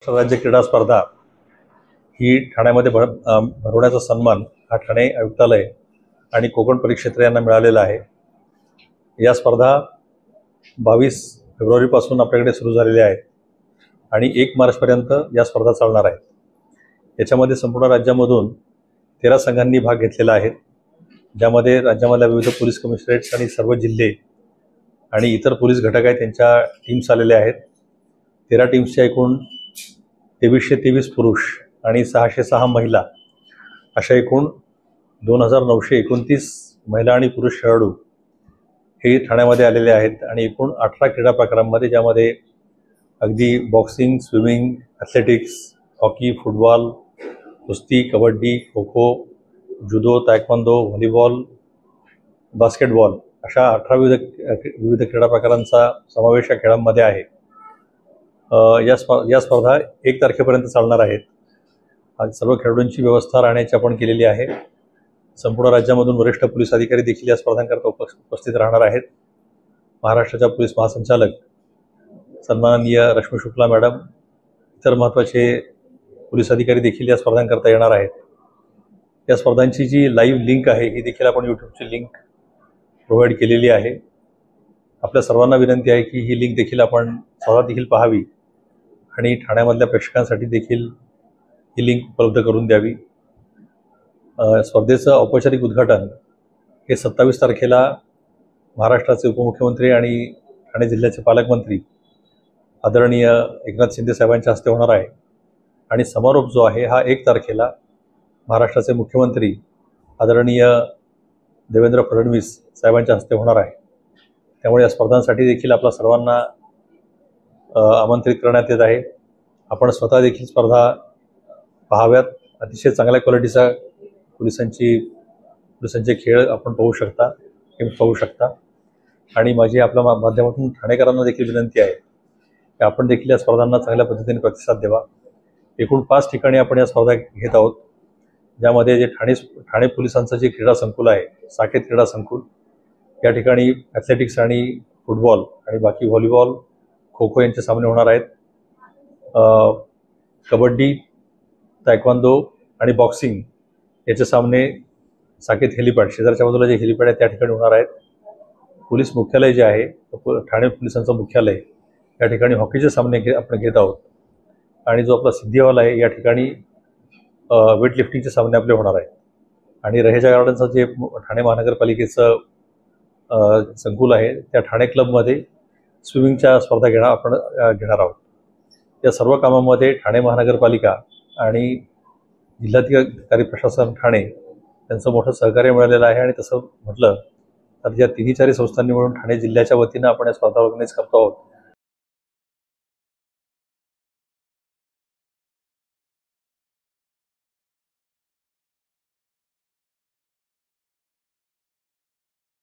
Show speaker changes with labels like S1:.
S1: राज्य क्रीडा स्पर्धा ही ठाण्यामध्ये भरवण्याचा सन्मान हा ठाणे आयुक्तालय आणि कोकण परिक्षेत्र यांना मिळालेला आहे। या स्पर्धा 22 फेब्रुवारीपासून आपल्याकडे सुरू झालेल्या आहेत आणि 1 मार्चपर्यंत या स्पर्धा चालणार आहेत। याच्यामध्ये संपूर्ण राज्यामधून 13 संघांनी भाग घेतलेला आहे, ज्यामध्ये राज्यामधल्या विविध पोलीस कमिशनरेट्स आणि सर्व जिल्हे आणि इतर पोलीस घटक आहेत त्यांच्या टीम्स आलेल्या आहेत। 13 टीम्सच्या एकूण 2323 पुरुष आणि 606 महिला अशा एकूण 2929 महिला आणि पुरुष खेळाडू हे ठाण्यामध्ये आलेले आहेत आणि एकूण 18 क्रीडा प्रकारांमध्ये, ज्यामध्ये अगदी boxing, swimming, athletics, hockey, football, कुस्ती, kabaddi, kho kho, जुदो, taekwondo, volleyball, basketball अशा 18 विविध क्रीडा प्रकारांचा समावेश या खेळांमध्ये आहे। या स्पर्धा 1 तारखेपर्यंत चालणार आहेत। आज सर्व खेळाडूंची व्यवस्था राहण्याची आपण केलेली आहे। संपूर्ण राज्यामधून वरिष्ठ पोलीस अधिकारी देखील या स्पर्धांकरता उपस्थित राहणार आहेत। महाराष्ट्राच्या पोलीस महासंचालक सन्माननीय रश्मी शुक्ला मॅडम, इतर महत्त्वाचे पोलीस अधिकारी देखील या स्पर्धांकरता येणार आहेत। या स्पर्धांची जी लाईव्ह लिंक आहे ही देखील आपण यूट्यूबची लिंक प्रोव्हाइड केलेली आहे। आपल्या सर्वांना विनंती आहे की ही लिंक देखील आपण स्वतः देखील पाहावी आणि ठाण्यामधल्या प्रेक्षकांसाठी देखील ही लिंक उपलब्ध करून द्यावी। स्पर्धेचं औपचारिक उद्घाटन हे 27 तारखेला महाराष्ट्राचे उपमुख्यमंत्री आणि ठाणे जिल्ह्याचे पालकमंत्री आदरणीय एकनाथ शिंदे साहेबांच्या हस्ते होणार आहे आणि समारोप जो आहे हा 1 तारखेला महाराष्ट्राचे मुख्यमंत्री आदरणीय देवेंद्र फडणवीस साहेबांच्या हस्ते होणार आहे। त्यामुळे या स्पर्धांसाठी देखील आपल्या सर्वांना आमंत्रित करण्यात येत आहे। आपण स्वतः देखील स्पर्धा पाहाव्यात। अतिशय चांगल्या क्वालिटीचा पोलिसांचे खेळ आपण पाहू शकता, गेम्स पाहू शकता आणि माझी आपल्या माध्यमातून ठाणेकरांना देखील विनंती आहे की आपण देखील या स्पर्धांना चांगल्या पद्धतीने प्रतिसाद द्यावा। एकूण 5 ठिकाणी आपण या स्पर्धा घेत आहोत, ज्यामध्ये जे ठाणे पोलिसांचं जे क्रीडा संकुल आहे, साकेत क्रीडा संकुल, या ठिकाणी ॲथलेटिक्स आणि फुटबॉल आणि बाकी व्हॉलीबॉल, खो खो यांचे सामने होणार आहेत। कबड्डी, तायक्वांदो आणि बॉक्सिंग याचे सामने साकेत हेलिपॅड, शेजारच्या बाजूला जे हेलिपॅड आहे त्या ठिकाणी होणार आहेत। पोलीस मुख्यालय जे आहे, ठाणे पोलिसांचं मुख्यालय, या ठिकाणी हॉकीचे सामने आपण घेत आहोत आणि जो आपला सिद्धी हॉल आहे या ठिकाणी वेटलिफ्टिंगचे सामने आपले होणार आहेत आणि रहेजा गार्डनचं जे ठाणे महानगरपालिकेचं संकुल आहे त्या ठाणे क्लबमध्ये स्विमिंगच्या स्पर्धा आपण घेणार आहोत। या सर्व कामामध्ये ठाणे महानगरपालिका आणि जिल्हाधिकारी प्रशासन ठाणे यांचं मोठं सहकार्य मिळालेलं आहे आणि तसं म्हटलं तर या 3-4 संस्थांनी मिळून ठाणे जिल्ह्याच्या वतीनं आपण या स्पर्धा ऑर्गनाईज करतो आहोत।